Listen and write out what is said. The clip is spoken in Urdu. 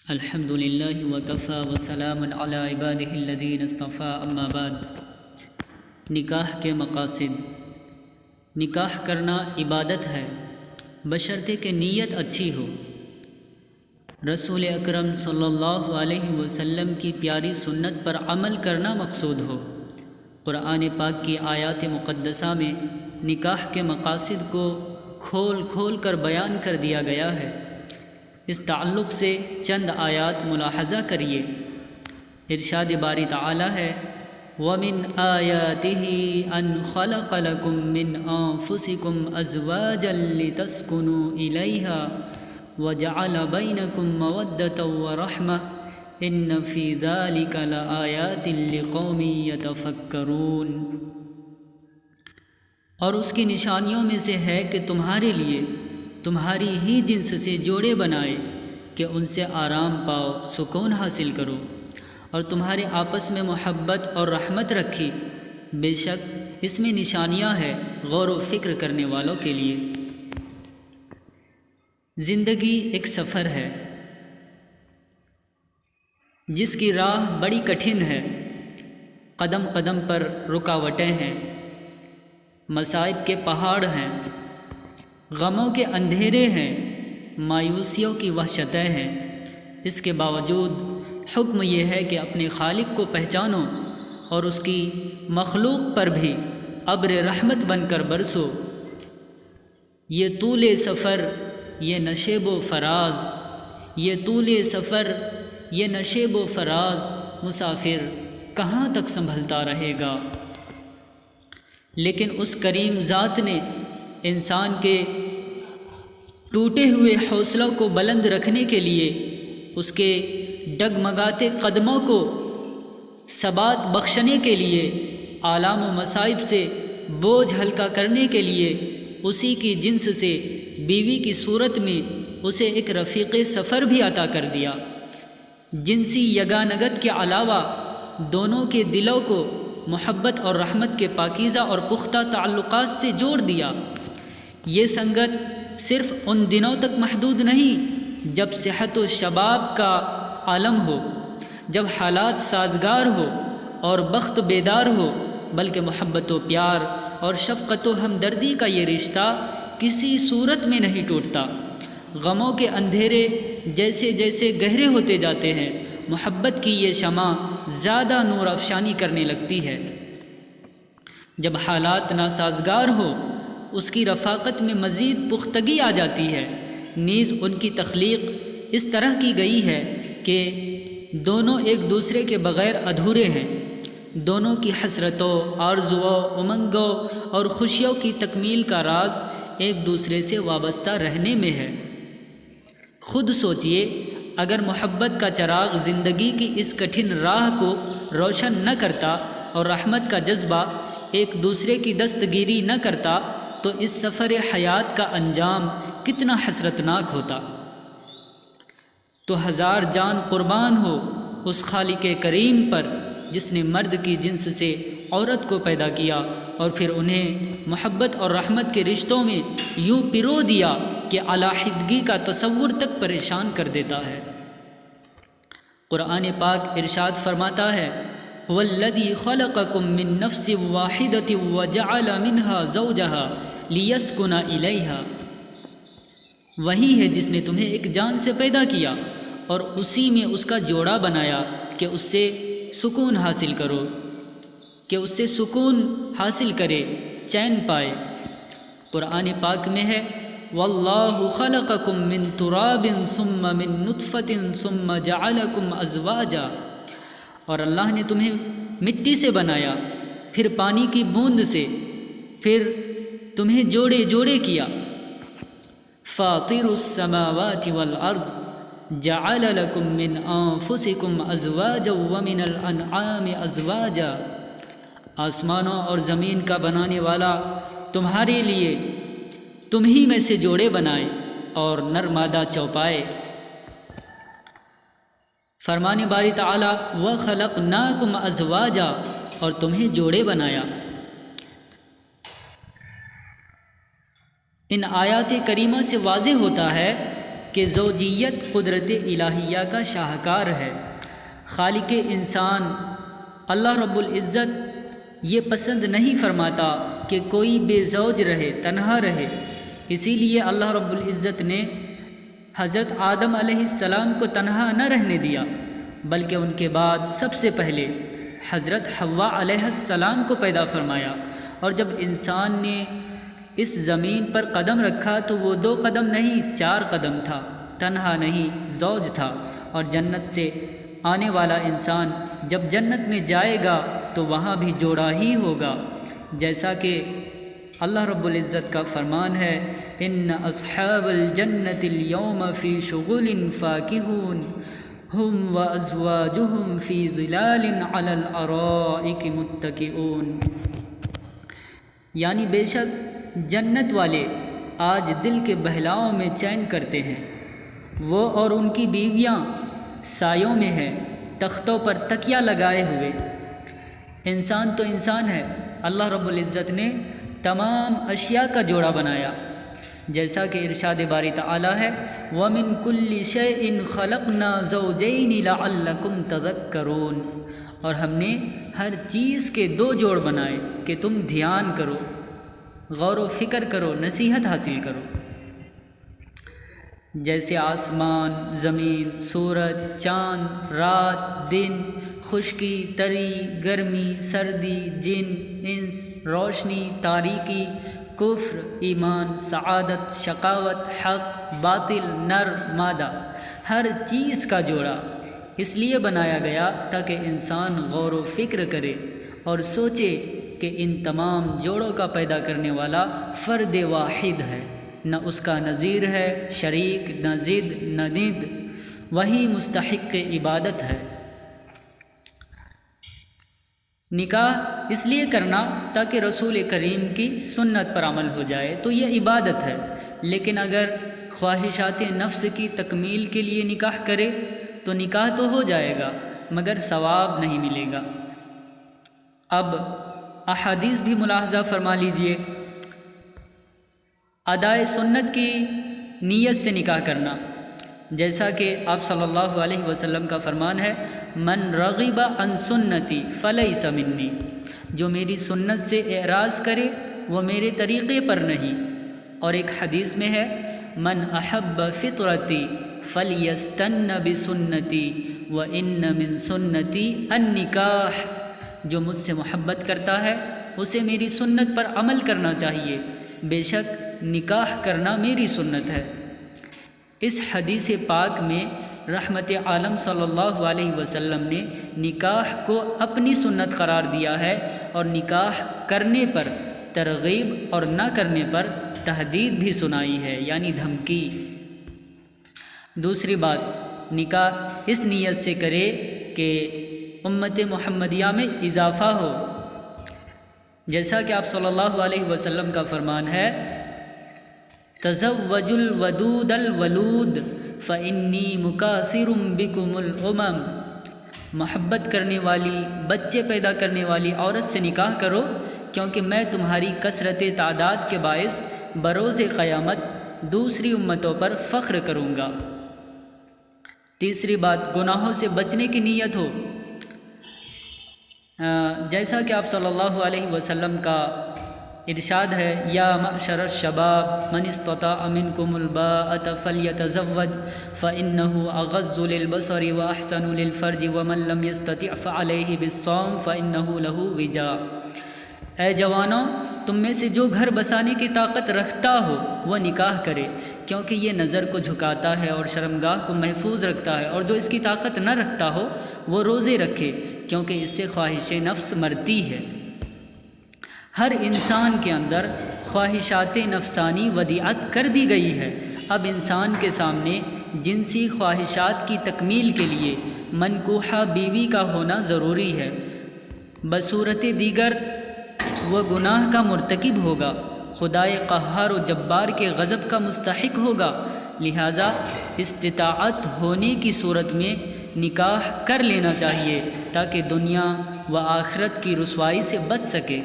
الحمد للہ وکفی وسلام علی عبادہ الذین اصطفیٰ اما بعد۔ نکاح کے مقاصد۔ نکاح کرنا عبادت ہے بشرطے کہ نیت اچھی ہو۔ رسول اکرم صلی اللہ علیہ وسلم کی پیاری سنت پر عمل کرنا مقصود ہو۔ قرآن پاک کی آیات مقدسہ میں نکاح کے مقاصد کو کھول کھول کر بیان کر دیا گیا ہے۔ اس تعلق سے چند آیات ملاحظہ کریے۔ ارشاد باری تعالی ہے وَمِنْ آيَاتِهِ أَنْ خَلَقَ لَكُم مِّنْ أَنفُسِكُمْ أَزْوَاجًا لِتَسْكُنُوا إِلَيْهَا وَجَعَلَ بَيْنَكُم مَّوَدَّةً وَرَحْمَةً إِنَّ فِي ذَلِكَ لَآيَاتٍ لِقَوْمٍ يَتَفَكَّرُونَ۔ اور اس کی نشانیوں میں سے ہے کہ تمہارے لیے تمہاری ہی جنس سے جوڑے بنائے کہ ان سے آرام پاؤ، سکون حاصل کرو، اور تمہارے آپس میں محبت اور رحمت رکھی۔ بے شک اس میں نشانیاں ہیں غور و فکر کرنے والوں کے لیے۔ زندگی ایک سفر ہے جس کی راہ بڑی کٹھن ہے۔ قدم قدم پر رکاوٹیں ہیں، مصائب کے پہاڑ ہیں، غموں کے اندھیرے ہیں، مایوسیوں کی وحشتیں ہیں۔ اس کے باوجود حکم یہ ہے کہ اپنے خالق کو پہچانو اور اس کی مخلوق پر بھی ابر رحمت بن کر برسو۔ یہ طول سفر، یہ نشیب و فراز، یہ طول سفر، یہ نشیب و فراز، مسافر کہاں تک سنبھلتا رہے گا۔ لیکن اس کریم ذات نے انسان کے ٹوٹے ہوئے حوصلوں کو بلند رکھنے کے لیے، اس کے ڈگمگاتے قدموں کو ثبات بخشنے کے لیے، آلام و مصائب سے بوجھ ہلکا کرنے کے لیے، اسی کی جنس سے بیوی کی صورت میں اسے ایک رفیق سفر بھی عطا کر دیا۔ جنسی یگانگت کے علاوہ دونوں کے دلوں کو محبت اور رحمت کے پاکیزہ اور پختہ تعلقات سے جوڑ دیا۔ یہ سنگت صرف ان دنوں تک محدود نہیں جب صحت و شباب کا عالم ہو، جب حالات سازگار ہو اور بخت بیدار ہو، بلکہ محبت و پیار اور شفقت و ہمدردی کا یہ رشتہ کسی صورت میں نہیں ٹوٹتا۔ غموں کے اندھیرے جیسے جیسے گہرے ہوتے جاتے ہیں، محبت کی یہ شمع زیادہ نور افشانی کرنے لگتی ہے۔ جب حالات ناسازگار ہو، اس کی رفاقت میں مزید پختگی آ جاتی ہے۔ نیز ان کی تخلیق اس طرح کی گئی ہے کہ دونوں ایک دوسرے کے بغیر ادھورے ہیں۔ دونوں کی حسرتوں، آرزوؤں، امنگوں اور خوشیوں کی تکمیل کا راز ایک دوسرے سے وابستہ رہنے میں ہے۔ خود سوچئے، اگر محبت کا چراغ زندگی کی اس کٹھن راہ کو روشن نہ کرتا اور رحمت کا جذبہ ایک دوسرے کی دستگیری نہ کرتا تو اس سفر حیات کا انجام کتنا حسرتناک ہوتا۔ تو ہزار جان قربان ہو اس خالق کریم پر جس نے مرد کی جنس سے عورت کو پیدا کیا اور پھر انہیں محبت اور رحمت کے رشتوں میں یوں پرو دیا کہ علیحدگی کا تصور تک پریشان کر دیتا ہے۔ قرآن پاک ارشاد فرماتا ہے وَالَّذِي خَلَقَكُم مِّن نَّفْسٍ وَاحِدَةٍ وَجَعَلَ مِنْهَا زَوْجَهَا لِيَسْكُنَ إِلَيْهَا۔ وہی ہے جس نے تمہیں ایک جان سے پیدا کیا اور اسی میں اس کا جوڑا بنایا کہ اس سے سکون حاصل کرو، کہ اس سے سکون حاصل کرے، چین پائے۔ قرآن پاک میں ہے وَاللَّهُ خَلَقَكُم مِّن تُرَابٍ ثُمَّ مِن نُطْفَةٍ ثُمَّ جَعَلَكُمْ أَزْوَاجًا۔ اور اللہ نے تمہیں مٹی سے بنایا، پھر پانی کی بوند سے، پھر تمہیں جوڑے جوڑے کیا۔ فاطر السماوات والارض جعل لكم من انفسكم ازواجا ومن الانعام ازواجا۔ آسمانوں اور زمین کا بنانے والا تمہارے لیے تم ہی میں سے جوڑے بنائے اور نر مادہ چوپائے۔ فرمان باری تعالی وَخَلَقْنَاكُمْ أَزْوَاجًا، اور تمہیں جوڑے بنایا۔ ان آیات کریمہ سے واضح ہوتا ہے کہ کہ زوجیت قدرت الہیہ کا شاہکار ہے۔ خالق انسان اللہ رب العزت یہ پسند نہیں فرماتا کہ کوئی بے زوج رہے، تنہا رہے۔ اسی لیے اللہ رب العزت نے حضرت آدم علیہ السلام کو تنہا نہ رہنے دیا، بلکہ ان کے بعد سب سے پہلے حضرت حوا علیہ السلام کو پیدا فرمایا۔ اور جب انسان نے اس زمین پر قدم رکھا تو وہ 2 قدم نہیں 4 قدم تھا، تنہا نہیں، زوج تھا۔ اور جنت سے آنے والا انسان جب جنت میں جائے گا تو وہاں بھی جوڑا ہی ہوگا، جیسا کہ اللہ رب العزت کا فرمان ہے، ان اصحاب الجنت اليوم فی شغل فاکہون ہم وازواجہم فی ظلال علی الارائک متکئون۔ یعنی بے شک جنت والے آج دل کے بہلاؤں میں چین کرتے ہیں، وہ اور ان کی بیویاں سایوں میں ہیں، تختوں پر تکیہ لگائے ہوئے۔ انسان تو انسان ہے، اللہ رب العزت نے تمام اشیاء کا جوڑا بنایا، جیسا کہ ارشاد باری تعالی ہے، وَمِن كُلِّ شَيْءٍ خَلَقْنَا زَوْجَيْنِ لَعَلَّكُمْ تَذَكَّرُونَ۔ اور ہم نے ہر چیز کے 2 جوڑ بنائے کہ تم دھیان کرو، غور و فکر کرو، نصیحت حاصل کرو۔ جیسے آسمان، زمین، سورج، چاند، رات، دن، خشکی، تری، گرمی، سردی، جن، انس، روشنی، تاریکی، کفر، ایمان، سعادت، شقاوت، حق، باطل، نر، مادہ، ہر چیز کا جوڑا اس لیے بنایا گیا تاکہ انسان غور و فکر کرے اور سوچے کہ ان تمام جوڑوں کا پیدا کرنے والا فرد واحد ہے، نہ اس کا نظیر ہے، شریک، نہ ضد، نہ ند، وہی مستحق عبادت ہے۔ نکاح اس لیے کرنا تاکہ رسول کریم کی سنت پر عمل ہو جائے، تو یہ عبادت ہے۔ لیکن اگر خواہشات نفس کی تکمیل کے لیے نکاح کرے تو نکاح تو ہو جائے گا مگر ثواب نہیں ملے گا۔ اب احادیث بھی ملاحظہ فرما لیجئے۔ ادائے سنت کی نیت سے نکاح کرنا، جیسا کہ آپ صلی اللہ علیہ وسلم کا فرمان ہے، من رغب عن سنتی فلیس منی، جو میری سنت سے اعراض کرے وہ میرے طریقے پر نہیں۔ اور ایک حدیث میں ہے، من احب فطرتی فلیستن بسنتی وان من سنتی النکاح، جو مجھ سے محبت کرتا ہے اسے میری سنت پر عمل کرنا چاہیے، بے شک نکاح کرنا میری سنت ہے۔ اس حدیث پاک میں رحمت عالم صلی اللہ علیہ وسلم نے نکاح کو اپنی سنت قرار دیا ہے، اور نکاح کرنے پر ترغیب اور نہ کرنے پر تحدید بھی سنائی ہے، یعنی دھمکی۔ دوسری بات، نکاح اس نیت سے کرے کہ امت محمدیہ میں اضافہ ہو، جیسا کہ آپ صلی اللہ علیہ وسلم کا فرمان ہے، تزوجوا الودود الولود فانی مکاثر بکم الامم، محبت کرنے والی، بچے پیدا کرنے والی عورت سے نکاح کرو، کیونکہ میں تمہاری کثرت تعداد کے باعث بروز قیامت دوسری امتوں پر فخر کروں گا۔ تیسری بات، گناہوں سے بچنے کی نیت ہو، جیسا کہ آپ صلی اللہ علیہ وسلم کا ارشاد ہے، یا معشر الشباب من استطاع منکم الباءۃ فلیتزوج فإنہ اغض للبصر واحسن للفرج ومن لم یستطع فعلیہ بالصوم فإنہ لہ وجاء۔ اے جوانوں، تم میں سے جو گھر بسانے کی طاقت رکھتا ہو وہ نکاح کرے، کیونکہ یہ نظر کو جھکاتا ہے اور شرمگاہ کو محفوظ رکھتا ہے، اور جو اس کی طاقت نہ رکھتا ہو وہ روزے رکھے، کیونکہ اس سے خواہش نفس مرتی ہے۔ ہر انسان کے اندر خواہشات نفسانی ودیعت کر دی گئی ہے۔ اب انسان کے سامنے جنسی خواہشات کی تکمیل کے لیے منکوحہ بیوی کا ہونا ضروری ہے، بصورت دیگر وہ گناہ کا مرتکب ہوگا، خدائے قہار و جبار کے غضب کا مستحق ہوگا، لہٰذا استطاعت ہونے کی صورت میں نکاح کر لینا چاہیے تاکہ دنیا و آخرت کی رسوائی سے بچ سکے۔